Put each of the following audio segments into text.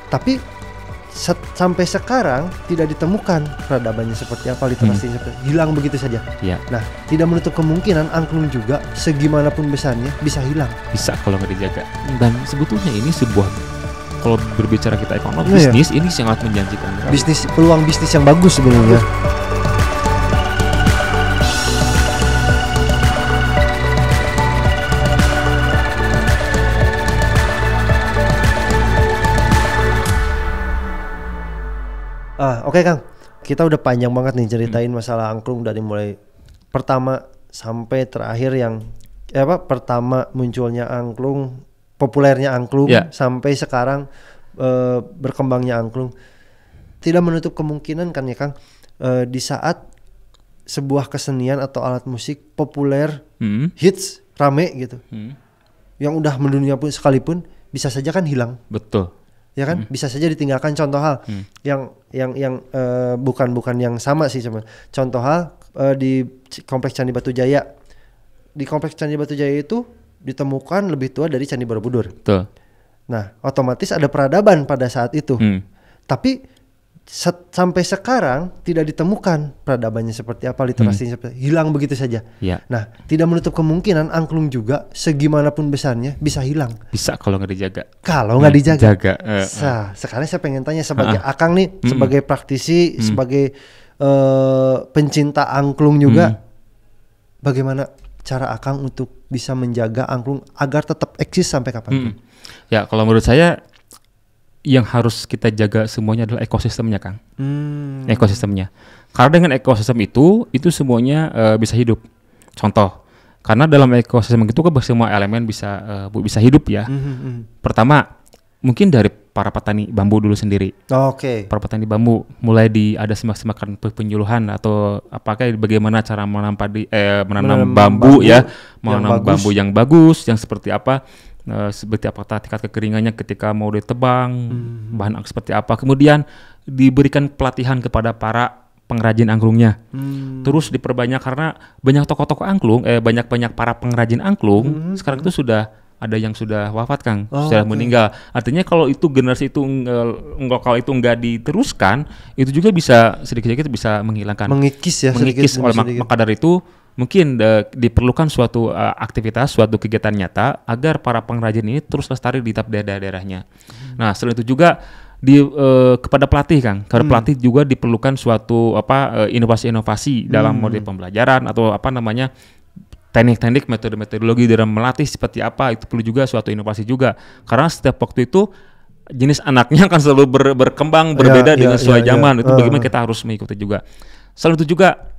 Tapi sampai sekarang tidak ditemukan peradabannya seperti apa, literasinya hilang begitu saja. Ya. Nah, tidak menutup kemungkinan angklung juga segimanapun besarnya bisa hilang. Bisa kalau nggak dijaga. Dan sebetulnya ini sebuah, kalau berbicara kita ekonomi, Iya. bisnis ini sangat menjanjikan. Peluang bisnis yang bagus sebenarnya. Oke Kang, kita udah panjang banget nih ceritain masalah angklung dari mulai pertama sampai terakhir yang pertama munculnya angklung, populernya angklung, sampai sekarang berkembangnya angklung. Tidak menutup kemungkinan kan ya Kang, di saat sebuah kesenian atau alat musik populer, hits, rame gitu, yang udah mendunia pun sekalipun bisa saja kan hilang. Betul. Ya kan, bisa saja ditinggalkan. Contoh hal yang bukan yang sama sih, cuman contoh hal di Kompleks Candi Batu Jaya. Di Kompleks Candi Batu Jaya itu ditemukan lebih tua dari Candi Borobudur. Betul. Nah, otomatis ada peradaban pada saat itu. Tapi sampai sekarang tidak ditemukan peradabannya seperti apa, literasinya seperti hilang begitu saja. Ya. Nah, tidak menutup kemungkinan angklung juga segimanapun besarnya bisa hilang. Bisa kalau nggak dijaga. Kalau nggak dijaga. Sekarang saya pengen tanya sebagai Akang nih, sebagai praktisi, sebagai pencinta angklung juga, bagaimana cara Akang untuk bisa menjaga angklung agar tetap eksis sampai kapanpun? Ya, kalau menurut saya yang harus kita jaga semuanya adalah ekosistemnya, Kang. Ekosistemnya. Karena dengan ekosistem itu semuanya bisa hidup. Contoh, karena dalam ekosistem itu kan semua elemen bisa hidup ya. Pertama, mungkin dari para petani bambu dulu sendiri. Para petani bambu mulai ada semak-semakan penyuluhan atau apakah bagaimana cara menanam bambu ya, menanam bambu yang bagus, yang seperti apa. Seperti apa tingkat kekeringannya ketika mau ditebang, bahan seperti apa. Kemudian diberikan pelatihan kepada para pengrajin angklungnya. Terus diperbanyak karena banyak tokoh-tokoh angklung, banyak para pengrajin angklung sekarang itu sudah ada yang sudah wafat, Kang, sudah meninggal. Artinya kalau itu generasi itu kalau itu nggak diteruskan, itu juga bisa sedikit-sedikit bisa mengikis maka dari itu mungkin diperlukan suatu aktivitas, suatu kegiatan nyata agar para pengrajin ini terus lestari di daerah-daerahnya. Nah, selain itu juga kepada pelatih, Kang, kepada pelatih juga diperlukan suatu inovasi-inovasi dalam model pembelajaran atau teknik-teknik, metode-metodologi dalam melatih seperti apa, itu perlu juga suatu inovasi juga. Karena setiap waktu itu jenis anaknya akan selalu berkembang berbeda dengan sesuai zaman. Itu bagaimana kita harus mengikuti juga. Selain itu juga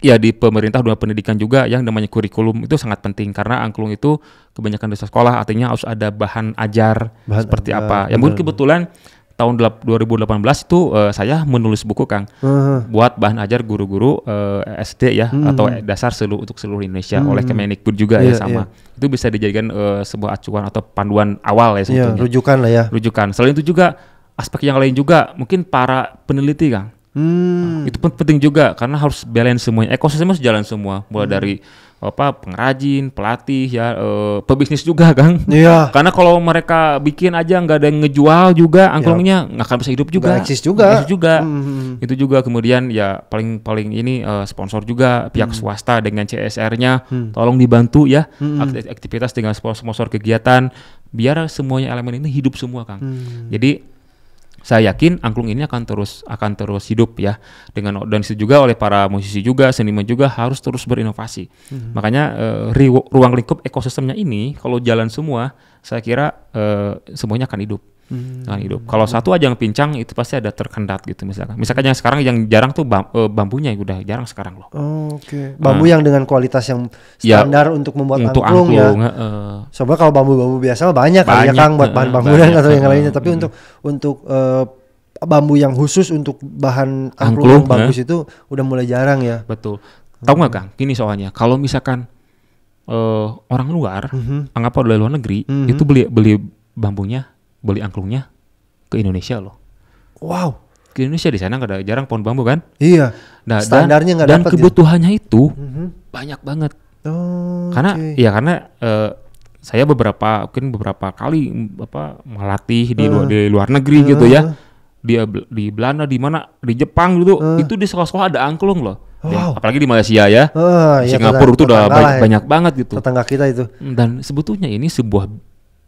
ya di pemerintah dunia pendidikan juga yang namanya kurikulum itu sangat penting karena angklung itu kebanyakan di sekolah artinya harus ada bahan ajar seperti apa. Ya mungkin kebetulan tahun 2018 itu saya menulis buku, Kang, buat bahan ajar guru-guru SD ya atau dasar untuk seluruh Indonesia oleh Kemendikbud juga sama. Itu bisa dijadikan sebuah acuan atau panduan awal ya sebetulnya. Rujukan lah ya. Rujukan. Selain itu juga aspek yang lain juga mungkin para peneliti, Kang. Itu penting juga karena harus balance semuanya, ekosistem harus jalan semua, mulai dari pengrajin, pelatih ya, pebisnis juga, Kang. Karena kalau mereka bikin aja nggak ada yang ngejual juga, angklungnya nggak akan bisa hidup juga. Nggak eksis juga. Itu juga kemudian ya paling ini sponsor juga pihak swasta dengan CSR-nya, tolong dibantu ya aktivitas dengan sponsor kegiatan biar semuanya elemen ini hidup semua, Kang. Jadi saya yakin angklung ini akan terus hidup ya dan itu juga oleh para musisi juga, seniman juga harus terus berinovasi. Makanya ruang lingkup ekosistemnya ini kalau jalan semua, saya kira semuanya akan hidup. Kalau satu aja yang pincang itu pasti ada terkendat gitu misalkan yang sekarang yang jarang tuh bambunya udah jarang sekarang loh. Bambu yang dengan kualitas yang standar untuk membuat angklung ya. Soalnya kalau bambu biasa banyak ya, Kang, buat bahan bangunan atau yang lainnya, tapi untuk bambu yang khusus untuk bahan angklung yang bagus itu udah mulai jarang ya. Betul. Tahu nggak, Kang? Gini soalnya kalau misalkan orang luar, anggap dari luar negeri itu beli bambunya, beli angklungnya ke Indonesia loh. Wow. Ke Indonesia, di sana nggak ada, jarang pohon bambu kan? Iya. Nah, standarnya nggak dapat. Dan kebutuhannya itu banyak banget. Karena saya beberapa kali melatih di luar negeri gitu ya. Di Belanda, di mana, di Jepang gitu, itu di sekolah-sekolah ada angklung loh. Ya, apalagi di Malaysia ya. Singapura itu udah banyak banget gitu. Tetangga kita itu. Dan sebetulnya ini sebuah,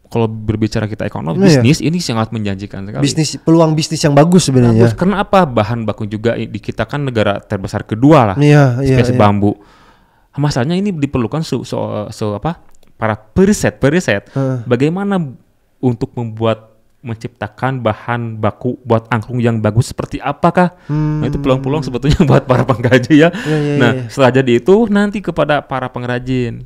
kalau berbicara kita ekonomi, bisnis ini sangat menjanjikan sekali. Peluang bisnis yang bagus sebenarnya. Karena apa? Bahan baku juga di kita kan negara terbesar kedua lah. Spesies bambu. Masalahnya ini diperlukan para periset. Bagaimana untuk menciptakan bahan baku buat angklung yang bagus seperti apakah? Nah, itu peluang-peluang sebetulnya buat para pengkaji ya. Setelah jadi itu nanti kepada para pengrajin.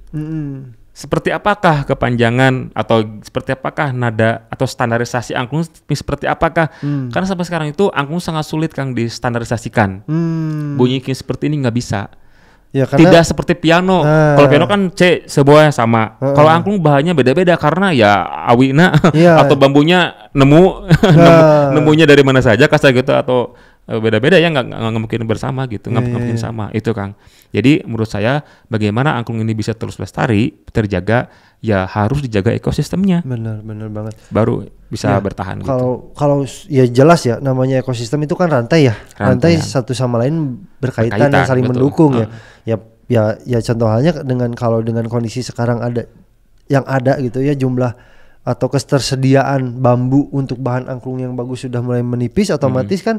Seperti apakah kepanjangan atau seperti apakah nada atau standarisasi angklung seperti apakah? Karena sampai sekarang itu angklung sangat sulit Kang distandarisasikan. Bunyikin seperti ini nggak bisa. Ya, tidak seperti piano. Kalau piano kan C semuanya sama. Kalau angklung bahannya beda-beda karena ya awina atau bambunya nemunya dari mana saja kasar gitu, atau beda-beda ya, nggak mungkin bersama gitu, nggak mungkin sama itu Kang. Jadi menurut saya bagaimana angklung ini bisa terus lestari, terjaga, ya harus dijaga ekosistemnya. Benar banget. Baru bisa bertahan. Kalau ya jelas ya, namanya ekosistem itu kan rantai ya. Rantai satu sama lain berkaitan dan saling mendukung ya. Ya contoh halnya dengan kondisi sekarang yang ada gitu ya, jumlah atau ketersediaan bambu untuk bahan angklung yang bagus sudah mulai menipis, otomatis kan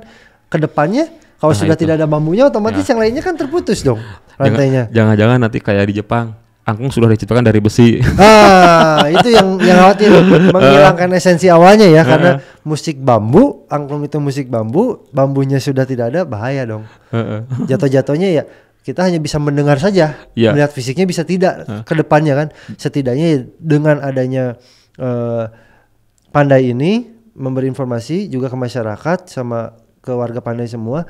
kedepannya kalau sudah tidak ada bambunya, otomatis yang lainnya kan terputus dong rantainya. Jangan-jangan nanti kayak di Jepang, angklung sudah diciptakan dari besi. Itu yang khawatir, menghilangkan esensi awalnya ya, karena musik bambu, angklung itu musik bambu, bambunya sudah tidak ada, bahaya dong. Jatuh-jatuhnya ya kita hanya bisa mendengar saja, melihat fisiknya bisa tidak ke depannya kan. Setidaknya dengan adanya Pandai ini memberi informasi juga ke masyarakat sama ke warga Pandai semua.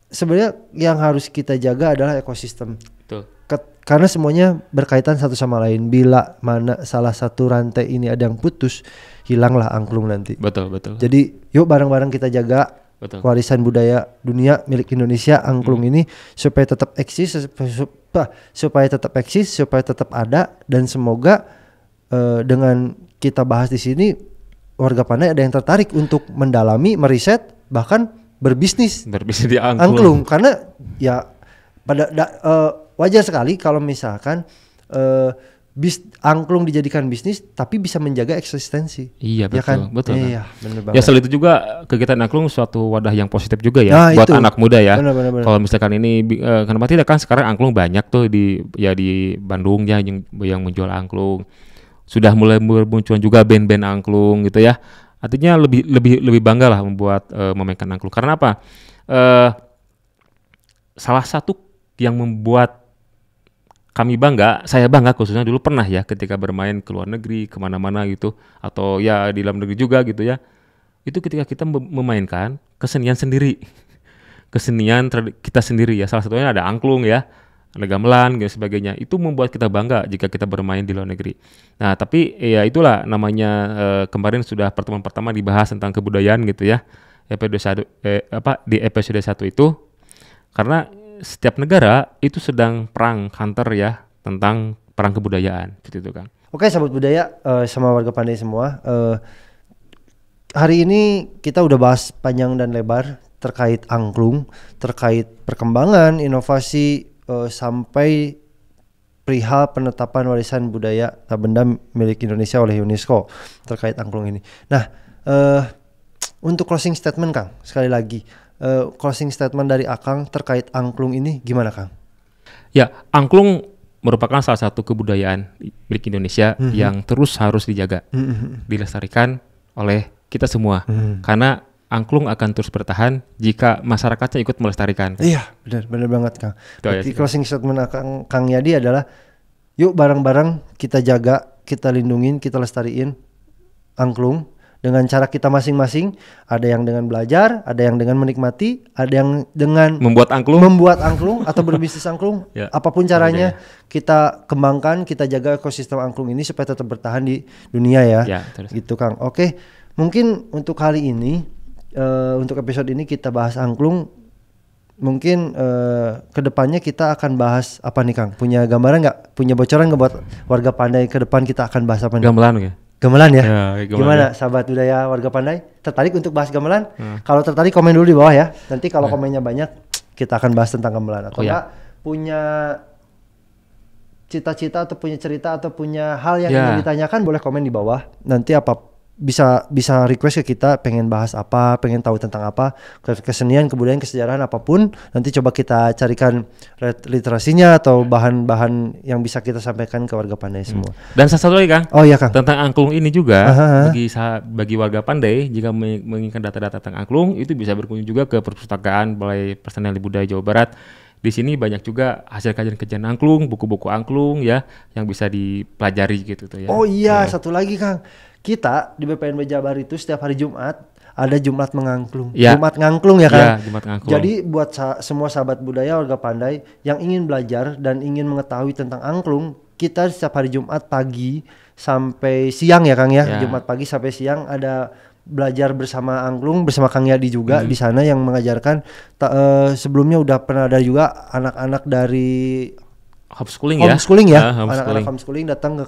Sebenarnya yang harus kita jaga adalah ekosistem. Betul. Karena semuanya berkaitan satu sama lain. Bila mana salah satu rantai ini ada yang putus, hilanglah angklung nanti. Betul. Jadi yuk bareng-bareng kita jaga warisan budaya dunia milik Indonesia, angklung ini supaya tetap eksis, supaya tetap ada, dan semoga dengan kita bahas di sini warga Pandai ada yang tertarik untuk mendalami, meriset, bahkan berbisnis di angklung. Karena ya wajar sekali kalau misalkan angklung dijadikan bisnis tapi bisa menjaga eksistensi. Iya, betul, ya kan? Betul. Iya, benar banget. Ya selain itu juga kegiatan angklung suatu wadah yang positif juga ya buat anak muda ya. Benar. Kalau misalkan ini kenapa tidak, kan sekarang angklung banyak tuh di Bandung ya yang menjual angklung. Sudah mulai bermunculan juga band-band angklung gitu ya. Artinya lebih bangga lah memainkan angklung. Karena apa? Salah satu yang membuat saya bangga khususnya dulu pernah ya ketika bermain ke luar negeri, kemana-mana gitu, atau ya di dalam negeri juga gitu ya. Itu ketika kita memainkan kesenian sendiri, kesenian kita sendiri ya. Salah satunya ada angklung ya, ada gamelan dan sebagainya. Itu membuat kita bangga jika kita bermain di luar negeri. Nah, tapi ya itulah namanya, kemarin sudah pertemuan pertama dibahas tentang kebudayaan gitu ya. Di episode 1 itu, karena setiap negara itu sedang perang counter ya tentang perang kebudayaan gitu itu Kang. Oke, sahabat budaya sama warga Pandai semua. Hari ini kita udah bahas panjang dan lebar terkait angklung, terkait perkembangan, inovasi, sampai perihal penetapan warisan budaya tak benda milik Indonesia oleh UNESCO terkait angklung ini. Nah, untuk closing statement Kang, sekali lagi closing statement dari Akang terkait angklung ini gimana Kang? Ya, angklung merupakan salah satu kebudayaan milik Indonesia yang terus harus dijaga, dilestarikan oleh kita semua. Karena angklung akan terus bertahan jika masyarakatnya ikut melestarikan. Iya, benar banget Kang. Berarti closing statement Kang Yadi adalah yuk bareng-bareng kita jaga, kita lindungin, kita lestariin angklung dengan cara kita masing-masing. Ada yang dengan belajar, ada yang dengan menikmati, ada yang dengan membuat angklung atau berbisnis angklung. Apapun caranya kita kembangkan, kita jaga ekosistem angklung ini supaya tetap bertahan di dunia ya. Gitu Kang. Oke, mungkin untuk kali ini, untuk episode ini kita bahas angklung. mungkin kedepannya kita akan bahas apa nih Kang? Punya gambaran nggak? Punya bocoran nggak buat warga Pandai ke depan kita akan bahas apa nih? Gamelan ya. Gamelan ya? Gamelan Gimana ya. sahabat budaya warga Pandai? Tertarik untuk bahas gamelan? Kalau tertarik komen dulu di bawah ya. Nanti kalau komennya banyak kita akan bahas tentang gamelan. Atau enggak punya cita-cita atau punya cerita atau punya hal yang ingin ditanyakan boleh komen di bawah. Nanti bisa request ke kita pengen bahas apa, pengen tahu tentang apa, kesenian, kebudayaan, kesejarahan apapun. Nanti coba kita carikan literasinya atau bahan-bahan yang bisa kita sampaikan ke warga Pandai semua. Dan satu lagi Kang. Oh iya Kang. Tentang angklung ini juga bagi warga Pandai jika menginginkan data-data tentang angklung itu bisa berkunjung juga ke Perpustakaan Balai Pelestarian Budaya Jawa Barat. Di sini banyak juga hasil kajian angklung, buku-buku angklung ya yang bisa dipelajari gitu tuh ya. Oh iya, satu lagi Kang. Kita di BPNB Jabar itu setiap hari Jumat ada Jumat mengangklung. Jumat ngangklung ya Kang. Jumat ngangklung. Jadi buat semua sahabat budaya warga Pandai yang ingin belajar dan ingin mengetahui tentang angklung, kita setiap hari Jumat pagi sampai siang ya Kang ya. Jumat pagi sampai siang ada belajar bersama angklung bersama Kang Yadi juga di sana yang mengajarkan. Sebelumnya udah pernah ada juga anak-anak dari homeschooling ya. Anak-anak homeschooling datang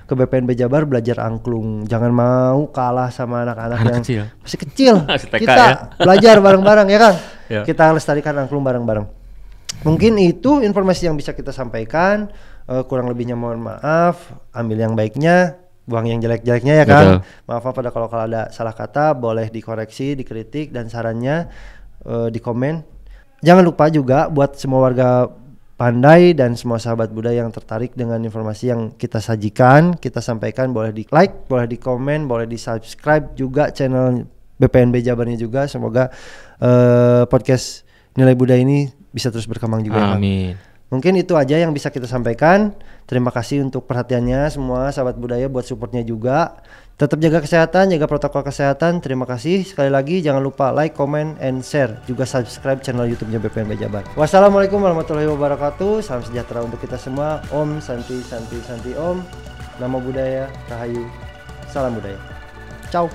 ke BPNB Jabar belajar angklung. Jangan mau kalah sama anak-anak yang kecil. Masih kecil. Kita belajar bareng-bareng ya Kang. Kita lestarikan angklung bareng-bareng. Mungkin itu informasi yang bisa kita sampaikan. Kurang lebihnya mohon maaf. Ambil yang baiknya, buang yang jelek-jeleknya ya Kang. Maaf pada kalau ada salah kata, boleh dikoreksi, dikritik dan sarannya di komen. Jangan lupa juga buat semua warga Pandai dan semua sahabat budaya yang tertarik dengan informasi yang kita sajikan, kita sampaikan, boleh di like, boleh di komen, boleh di subscribe juga channel BPNB Jabarnya juga. Semoga podcast Nilai Budaya ini bisa terus berkembang juga. Amin. Mungkin itu aja yang bisa kita sampaikan. Terima kasih untuk perhatiannya semua sahabat budaya, buat supportnya juga. Tetap jaga kesehatan, jaga protokol kesehatan. Terima kasih sekali lagi. Jangan lupa like, comment, and share. Juga subscribe channel YouTube-nya BPNB Jabar. Wassalamualaikum warahmatullahi wabarakatuh. Salam sejahtera untuk kita semua. Om Santi Santi Santi Om. Nama budaya Rahayu. Salam budaya. Ciao.